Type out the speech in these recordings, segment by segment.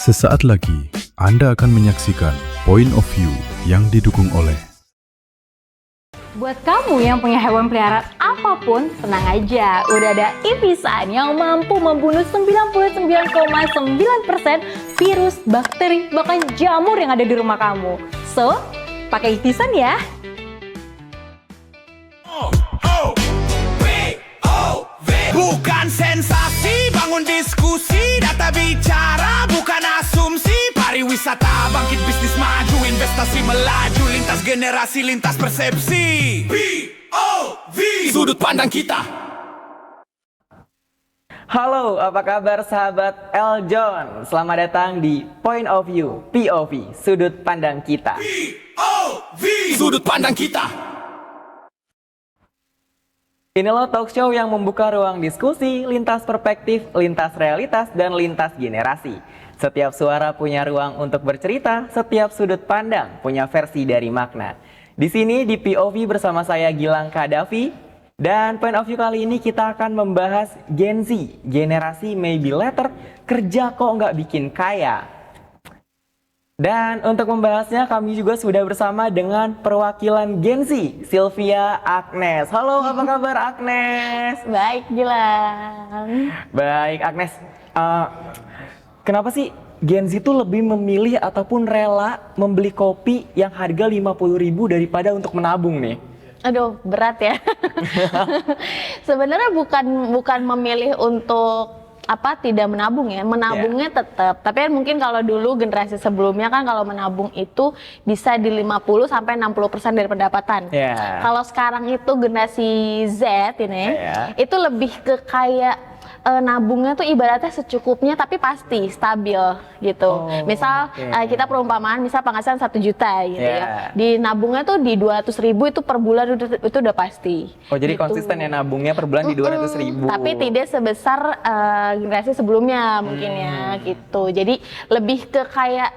Sesaat lagi, Anda akan menyaksikan Point of View yang didukung oleh Buat kamu yang punya hewan peliharaan apapun, tenang aja. Udah ada Ivisan yang mampu membunuh 99,9% virus, bakteri, bahkan jamur yang ada di rumah kamu. So, pakai Ivisan ya. Bukan sensasi, bangun diskusi, data bicara, bukan asumsi. Pariwisata, bangkit bisnis maju, investasi melaju, lintas generasi, lintas persepsi. POV, sudut pandang kita. Halo, apa kabar sahabat Eljon? Selamat datang di Point of View, POV, sudut pandang kita. POV, sudut pandang kita. Inilah talk show yang membuka ruang diskusi, lintas perspektif, lintas realitas, dan lintas generasi. Setiap suara punya ruang untuk bercerita, setiap sudut pandang punya versi dari makna. Di sini di POV bersama saya Gilang Kadafi, dan Point of View kali ini kita akan membahas Gen Z, generasi maybe later, kerja kok nggak bikin kaya. Dan untuk membahasnya kami juga sudah bersama dengan perwakilan Gen Z, Sylvia Agnes. Halo, apa kabar Agnes? Baik, Gilang. Baik Agnes, kenapa sih Gen Z itu lebih memilih ataupun rela membeli kopi yang harga 50.000 daripada untuk menabung nih? Aduh, berat ya. Sebenarnya bukan memilih untuk tidak menabung ya, menabungnya tetap. Tapi mungkin kalau dulu generasi sebelumnya kan kalau menabung itu bisa di 50 sampai 60% dari pendapatan. Kalau sekarang itu generasi Z ini itu lebih ke kayak nabungnya tuh ibaratnya secukupnya tapi pasti stabil gitu. Misal kita perumpamaan misal penghasilan 1 juta gitu ya. Di nabungnya tuh di 200.000 itu per bulan itu udah pasti. Oh, jadi gitu. konsisten ya nabungnya per bulan di 200.000. Tapi tidak sebesar generasi sebelumnya mungkin ya gitu. Jadi lebih ke kayak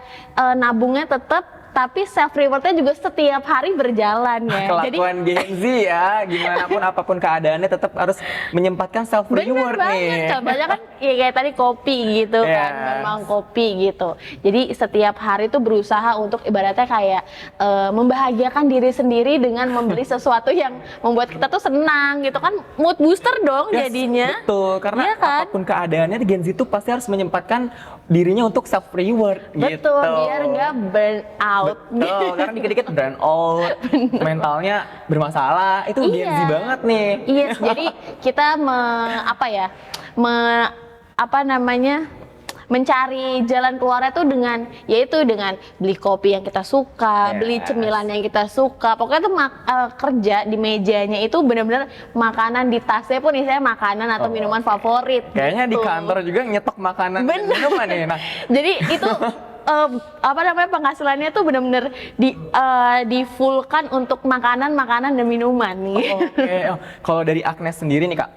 nabungnya tetap tapi self rewardnya juga setiap hari berjalan ya. Kelakuan Gen Z ya, gimana pun apapun keadaannya tetap harus menyempatkan self reward nih. Contohnya kan ya kayak tadi kopi gitu kan, memang kopi gitu. Jadi setiap hari tuh berusaha untuk ibaratnya kayak membahagiakan diri sendiri dengan membeli sesuatu yang membuat kita tuh senang gitu kan, mood booster dong jadinya. Betul, karena apapun keadaannya Gen Z tuh pasti harus menyempatkan dirinya untuk self reward gitu. Betul, biar nggak burn out. Betul, karena dikit-dikit burn out, mentalnya bermasalah, itu Gen Z banget nih. Yes, jadi kita mencari jalan keluarnya tuh dengan beli kopi yang kita suka, beli cemilan yang kita suka. Pokoknya tuh kerja di mejanya itu benar-benar makanan di tasnya pun isinya makanan atau minuman favorit. Kayaknya gitu. di kantor juga nyetok makanan dan minuman nih. Nah, jadi itu penghasilannya tuh benar-benar di fullkan untuk makanan dan minuman nih. Oke. Kalau dari Agnes sendiri nih Kak,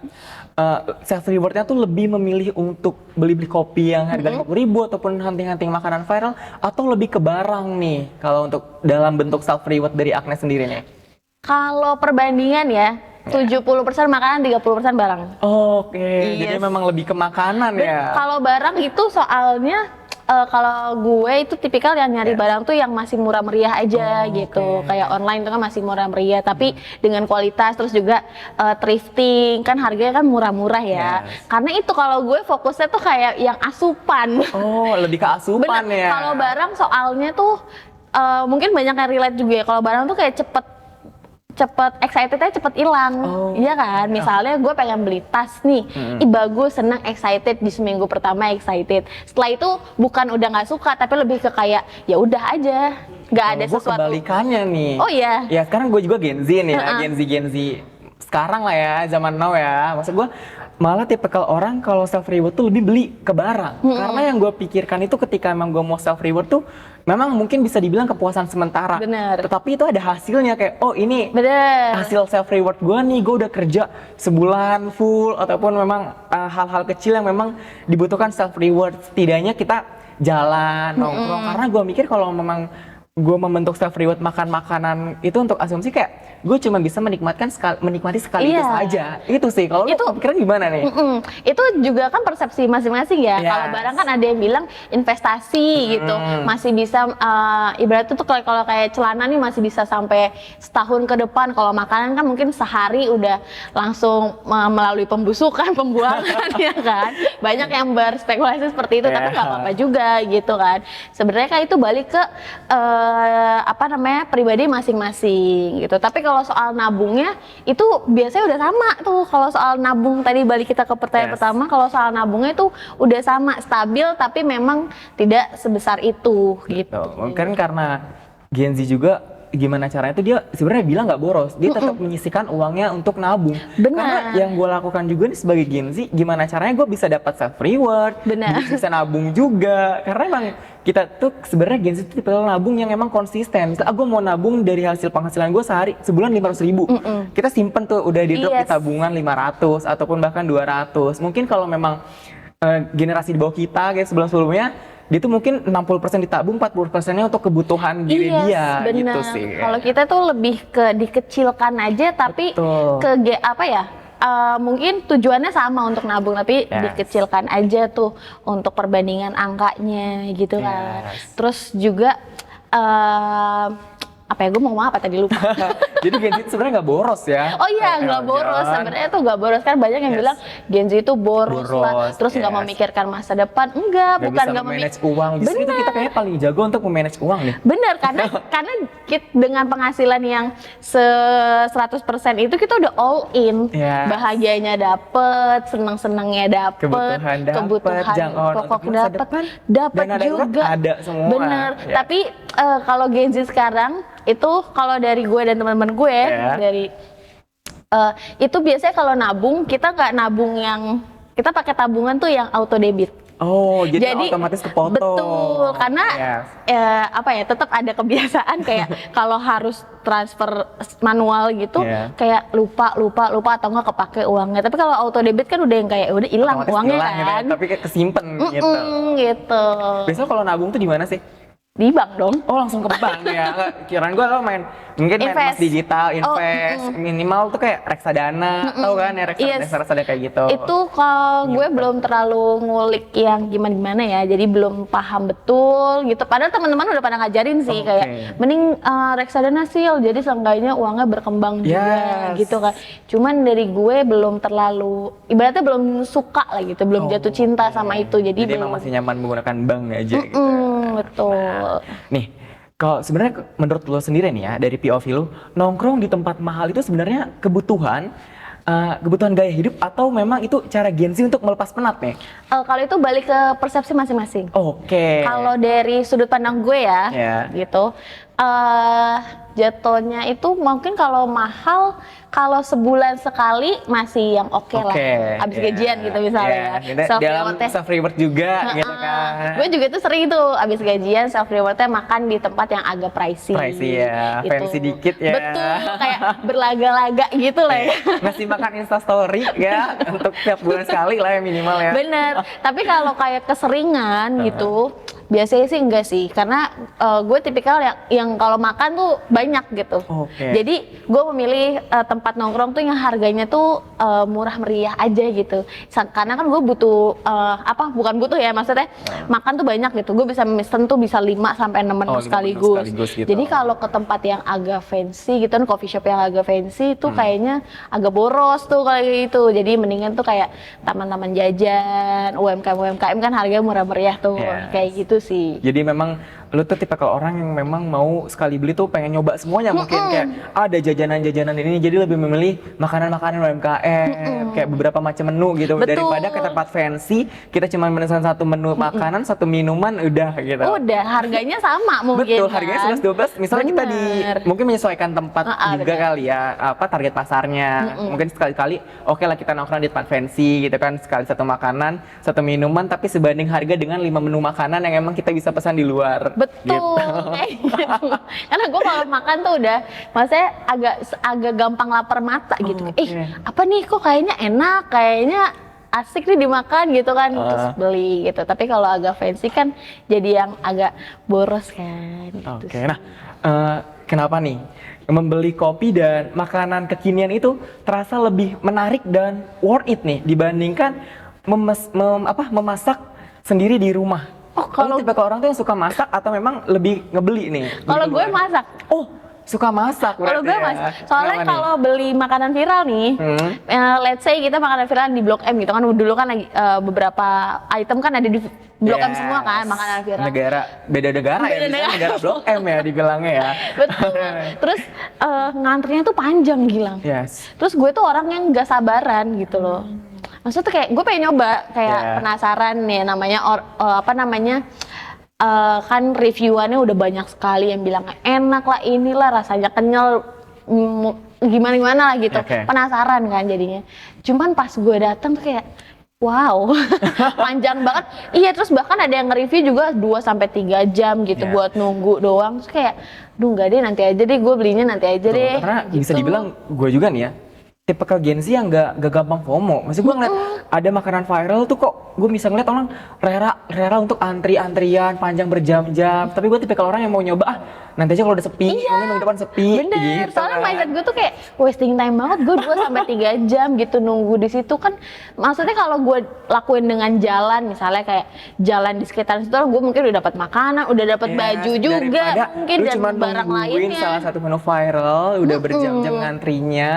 self rewardnya tuh lebih memilih untuk beli kopi yang harga 50.000 ataupun hunting makanan viral, atau lebih ke barang nih kalau untuk dalam bentuk self reward dari Agnes sendiri nih? Kalau perbandingan ya 70% makanan, 30% barang. Oke. Jadi memang lebih ke makanan ya. Kalau barang itu soalnya kalau gue itu tipikal yang nyari barang tuh yang masih murah meriah aja gitu. Kayak online itu kan masih murah meriah tapi dengan kualitas, terus juga thrifting kan harganya kan murah-murah ya. Karena itu kalau gue fokusnya tuh kayak yang asupan. Oh, lebih ke asupan ya. Kalau barang soalnya tuh mungkin banyak yang relate juga ya. Kalau barang tuh kayak cepet excitednya cepet hilang, iya kan? Misalnya gue pengen beli tas nih, bagus, seneng, excited di seminggu pertama excited. Setelah itu bukan udah nggak suka, tapi lebih ke kayak ya udah aja, nggak ada sesuatu. Kebalikannya nih. Oh iya. Ya sekarang gue juga Gen Z nih ya, Gen Z sekarang lah ya, zaman now ya. Maksud gue malah tipikal orang kalau self reward tuh lebih beli ke barang. Karena yang gue pikirkan itu ketika emang gue mau self reward tuh memang mungkin bisa dibilang kepuasan sementara. Bener. Tetapi itu ada hasilnya kayak ini hasil self reward gue nih, gue udah kerja sebulan full ataupun memang hal-hal kecil yang memang dibutuhkan self reward. Setidaknya kita jalan nongkrong, karena gue mikir kalau memang gue membentuk self reward makan makanan itu untuk asumsi kayak gue cuma bisa menikmati sekali itu Iya. saja. Itu sih. Kalau lu kepikiran gimana nih? Itu juga kan persepsi masing-masing ya. Yes. Kalau barang kan ada yang bilang investasi gitu, masih bisa ibaratnya tuh kalau kayak celana nih masih bisa sampai setahun ke depan. Kalau makanan kan mungkin sehari udah langsung melalui pembusukan, pembuangan ya kan. Banyak yang berspekulasi seperti itu, tapi nggak apa-apa juga gitu kan. Sebenarnya kan itu balik ke pribadi masing-masing gitu. Tapi kalau soal nabungnya itu biasanya udah sama tuh. Kalau soal nabung tadi balik kita ke pertanyaan pertama, kalau soal nabungnya itu udah sama, stabil tapi memang tidak sebesar itu gitu. Mungkin karena Gen Z juga gimana caranya tuh dia sebenarnya bilang nggak boros, dia tetap menyisihkan uangnya untuk nabung. Benar. Karena yang gue lakukan juga nih sebagai Gen Z, gimana caranya gue bisa dapat self reward, Benar. bisa nabung juga. Karena emang kita tuh sebenarnya Gen Z itu tipe nabung yang emang konsisten. Misalnya gue mau nabung dari hasil penghasilan gue sebulan 500.000, kita simpen tuh udah di drop di Yes. tabungan 500 ataupun bahkan 200. Mungkin kalau memang generasi di bawah kita kayak sebelumnya dia tuh mungkin 60% ditabung, 40%-nya untuk kebutuhan diri dia benar. gitu sih. Kalau kita tuh lebih ke dikecilkan aja, tapi Betul. mungkin tujuannya sama untuk nabung, tapi Yes. dikecilkan aja tuh untuk perbandingan angkanya gitu kan. Yes. Terus juga gue mau ngomong apa tadi lupa. Jadi Gen Z sebenarnya nggak boros ya. Oh iya, nggak boros. Sebenarnya tuh nggak boros, kan banyak yang bilang Gen Z itu boros lah, terus nggak memikirkan masa depan. Enggak, bukan nggak memanage uang. Justru itu kita kayaknya paling jago untuk memanage uang nih. Bener, karena dengan penghasilan yang 100% itu kita udah all in. Yes. Bahagianya dapet, seneng-senengnya dapet, Kebutuhan dapet, jangkauan pokok untuk masa dapet, depan, dapet dana darurat juga. ada semua. Bener, Ya. tapi kalau Gen Z sekarang itu kalau dari gue dan teman-teman gue itu biasanya kalau nabung kita nggak nabung yang kita pakai tabungan tuh yang auto debit. Oh, jadi otomatis kepotong. Betul, karena tetap ada kebiasaan kayak kalau harus transfer manual gitu, kayak lupa atau nggak kepake uangnya. Tapi kalau auto debit kan udah yang kayak udah hilang uangnya kan. Gitu ya, tapi kayak kesimpan gitu. Gitu. Biasanya kalau nabung tuh di mana sih? Di bank dong. Oh, langsung ke bank ya. Kirain gue lo main emas digital, invest, minimal tuh kayak reksadana, tau kan ya reksadana kayak gitu. Itu kalau gue belum terlalu ngulik yang gimana ya, jadi belum paham betul gitu. Padahal teman-teman udah pada ngajarin sih kayak mending reksadana sil, jadi seenggaknya uangnya berkembang juga gitu kan. Cuman dari gue belum terlalu, ibaratnya belum suka lah gitu, belum jatuh cinta sama itu. Jadi emang masih nyaman menggunakan bank aja gitu. Betul. Nih, kalau sebenarnya menurut lo sendiri nih ya, dari POV lo, nongkrong di tempat mahal itu sebenarnya kebutuhan gaya hidup atau memang itu cara Gen Z untuk melepas penat nih? Kalau itu balik ke persepsi masing-masing. Oke. Kalau dari sudut pandang gue ya, gitu, jatuhnya itu mungkin kalau mahal, kalau sebulan sekali masih yang oke lah. Abis gajian gitu misalnya. Self reward juga gitu kan. Gue juga tuh sering tuh abis gajian self rewardnya makan di tempat yang agak pricey. Pricey ya, gitu. fancy dikit ya. Betul, kayak berlaga-laga gitu lah ya. Ngasih makan instastory ya untuk tiap bulan sekali lah ya minimal ya. Bener, tapi kalau kayak keseringan gitu, biasanya sih enggak sih, karena gue tipikal yang kalau makan tuh banyak gitu. Jadi gue memilih tempat nongkrong tuh yang harganya tuh murah meriah aja gitu. Karena kan gue butuh bukan butuh ya, maksudnya makan tuh banyak gitu. Gue bisa mesen tuh bisa 5 sampai 6 menu sekaligus. Gitu. Jadi kalau ke tempat yang agak fancy gitu kan, coffee shop yang agak fancy itu kayaknya agak boros tuh kayak gitu. Jadi mendingan tuh kayak taman-taman jajan, UMKM kan harganya murah meriah tuh. Kayak gitu sih. Jadi memang lu tuh tipe kalau orang yang memang mau sekali beli tuh pengen nyoba semuanya, mungkin kayak ada jajanan-jajanan ini, jadi lebih memilih makanan-makanan UMKM, kayak beberapa macam menu gitu. Daripada ke tempat fancy kita cuma memesan satu menu makanan, satu minuman udah gitu. Udah harganya sama mungkin. Betul, kan? harganya 11-12. Misalnya kita mungkin menyesuaikan tempat juga kali ya, target pasarnya. Mungkin sekali-kali oke lah kita nongkrong di tempat fancy gitu kan, sekali satu makanan, satu minuman, tapi sebanding harga dengan 5 menu makanan yang emang kita bisa pesan di luar. Betul, gitu. kayak gitu. Karena gue kalau makan tuh udah, maksudnya agak gampang lapar mata gitu. Apa nih kok kayaknya enak, kayaknya asik nih dimakan gitu kan, terus beli gitu. Tapi kalau agak fancy kan jadi yang agak boros kan gitu. Oke, nah kenapa nih membeli kopi dan makanan kekinian itu terasa lebih menarik dan worth it nih dibandingkan memasak sendiri di rumah? Oh, kalau tipe orang tuh yang suka masak atau memang lebih ngebeli nih? kalau Beli gue keluar? masak. Oh, suka masak Kalau berarti gue ya? masak. Soalnya Kenapa nih? kalau beli makanan viral nih, let's say kita makanan viral di Blok M gitu kan, dulu kan lagi beberapa item kan ada di Blok M semua kan, Yes. makanan viral. Negara, beda negara ya, Beda misalnya negara. negara Blok M ya dibilangnya ya. Betul. Terus ngantrinya tuh panjang Gilang. Yes. Terus gue tuh orang yang gak sabaran gitu loh. Maksudnya tuh kayak gue pengen nyoba, kayak Yeah. penasaran nih namanya apa namanya, kan reviewannya udah banyak sekali yang bilang enak lah, inilah rasanya kenyal, gimana lah gitu. Oke. Penasaran kan jadinya. Cuman pas gue datang tuh kayak wow, panjang banget. Iya, terus bahkan ada yang nge-review juga 2-3 jam gitu Yeah. buat nunggu doang. Terus kayak, duh nggak deh, nanti aja deh, gue belinya nanti aja Tuh, deh. karena bisa gitu. dibilang gue juga nih ya, tipe ke Gen Z yang gak gampang FOMO. Maksud gue ngeliat ada makanan viral tuh kok gue bisa ngeliat orang rela untuk antrian panjang berjam-jam. Tapi gue tipe orang yang mau nyoba, nanti aja kalau udah sepi, nanti minggu depan sepi. Bener, Gitu, soalnya kan. mindset gue tuh kayak wasting time banget, gue 2-3 jam gitu nunggu di situ kan. Maksudnya kalau gue lakuin dengan jalan, misalnya kayak jalan di sekitar situ, gue mungkin udah dapat makanan, udah dapat Yes, baju juga, daripada mungkin lu dan cuma barang nungguin lainnya. salah satu menu viral, udah berjam-jam ngantrinya,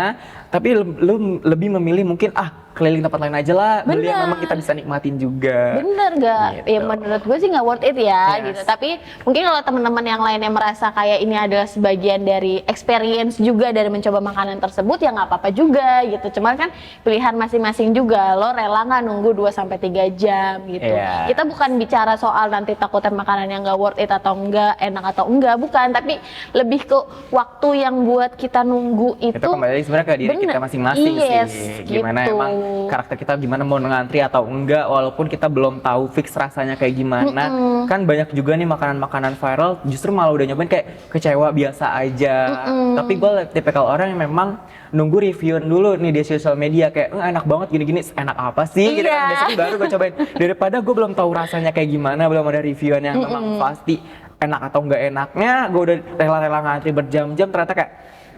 tapi lu lebih memilih mungkin keliling tempat lain aja lah, beli yang Bener. memang kita bisa nikmatin juga. Bener gak? Gitu. Ya menurut gue sih nggak worth it ya Yes. gitu. Tapi mungkin kalau teman-teman yang lainnya merasa kayak ini adalah sebagian dari experience juga dari mencoba makanan tersebut, ya nggak apa-apa juga gitu. Cuman kan pilihan masing-masing juga. Lo rela nggak nunggu 2-3 jam gitu. Iya. Kita bukan bicara soal nanti takutnya makanan yang nggak worth it atau enggak, enak atau enggak, bukan. Tapi lebih ke waktu yang buat kita nunggu itu. Itu kembali sebenarnya ke diri kita Bener. masing-masing Yes, sih. Gimana gitu. emang karakter kita, gimana mau ngantri atau enggak, walaupun kita belum tahu fix rasanya kayak gimana. Kan banyak juga nih makanan-makanan viral justru malah udah nyobain kayak kecewa biasa aja. Tapi gue tipikal orang yang memang nunggu reviewan dulu nih di sosial media kayak enak banget gini-gini, enak apa sih gitu kan. Iya. Biasanya baru gue cobain daripada gue belum tahu rasanya kayak gimana, belum ada reviewan yang memang pasti enak atau enggak enaknya, gue udah rela-rela ngantri berjam-jam ternyata kayak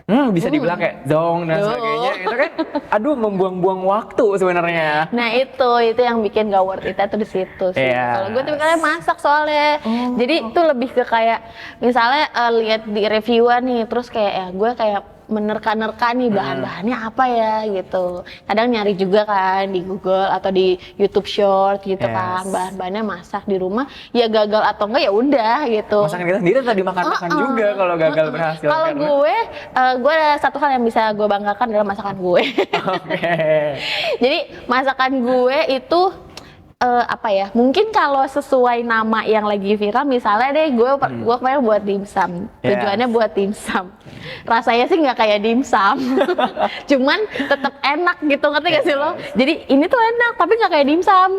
bisa dibilang kayak zong dan sebagainya. Itu kan aduh membuang-buang waktu sebenarnya. Nah itu yang bikin gak worth it tuh di situ sih. Yes. Kalau gue tuh kalian masak soalnya, jadi itu lebih ke kayak misalnya lihat di reviewan nih, terus kayak ya gue kayak menerka-nerka nih bahan-bahannya apa ya gitu. Kadang nyari juga kan di Google atau di YouTube Short gitu kan, Yes. bahan-bahannya masak di rumah. Ya gagal atau enggak ya udah gitu. Masakan kita sendiri tadi makan-makan juga kalau gagal berhasil. Kalau kan. gue ada satu hal yang bisa gue banggakan adalah masakan gue. Oke. Jadi masakan gue itu apa ya? Mungkin kalau sesuai nama yang lagi viral, misalnya deh gue kemarin buat dimsum. Yes. Tujuannya buat dimsum. Rasanya sih nggak kayak dimsum, cuman tetap enak gitu, ngerti gak sih lo? Jadi ini tuh enak tapi nggak kayak dimsum.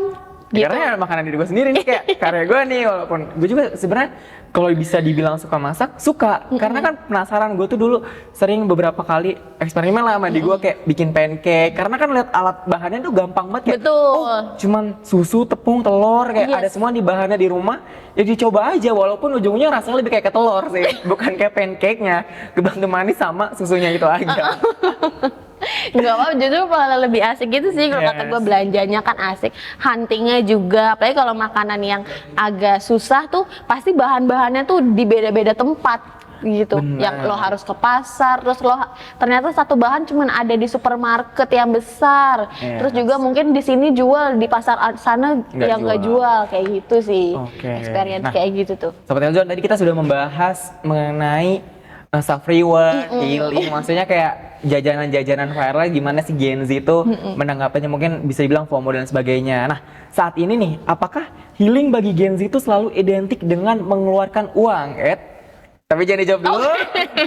Gitu. Karena makanan diri gue sendiri nih kayak karya gue nih, walaupun gue juga sebenarnya kalau bisa dibilang suka masak, suka. Karena kan penasaran, gue tuh dulu sering beberapa kali eksperimen lah sama di gue kayak bikin pancake. Karena kan lihat alat bahannya tuh gampang banget kayak Betul. cuman susu, tepung, telur kayak Yes. ada semua di bahannya di rumah. Ya dicoba aja walaupun ujungnya rasanya lebih kayak ke telur sih, bukan kayak pancake-nya. Kebantu manis sama susunya itu aja. Nggak apa, justru malah lebih asik gitu sih kalau kata Yes. gue, belanjanya kan asik, huntingnya juga, apalagi kalau makanan yang agak susah tuh pasti bahan-bahannya tuh di beda-beda tempat gitu. Benar. Yang lo harus ke pasar, terus lo ternyata satu bahan cuman ada di supermarket yang besar. Yes. Terus juga mungkin di sini jual, di pasar sana Nggak yang nggak jual. jual, kayak gitu sih. Oke. Experience Nah, kayak gitu tuh. Sobat Eljon, tadi kita sudah membahas mengenai self reward, healing, maksudnya kayak jajanan-jajanan viral gimana sih Gen Z itu menanggapinya, mungkin bisa dibilang FOMO dan sebagainya. Nah, saat ini nih, apakah healing bagi Gen Z itu selalu identik dengan mengeluarkan uang, Ed? Tapi jangan dijawab dulu.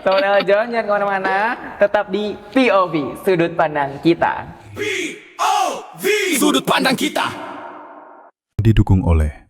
Sobat Eljon, jangan kemana-mana, tetap di POV, sudut pandang kita. POV Sudut pandang kita. Didukung oleh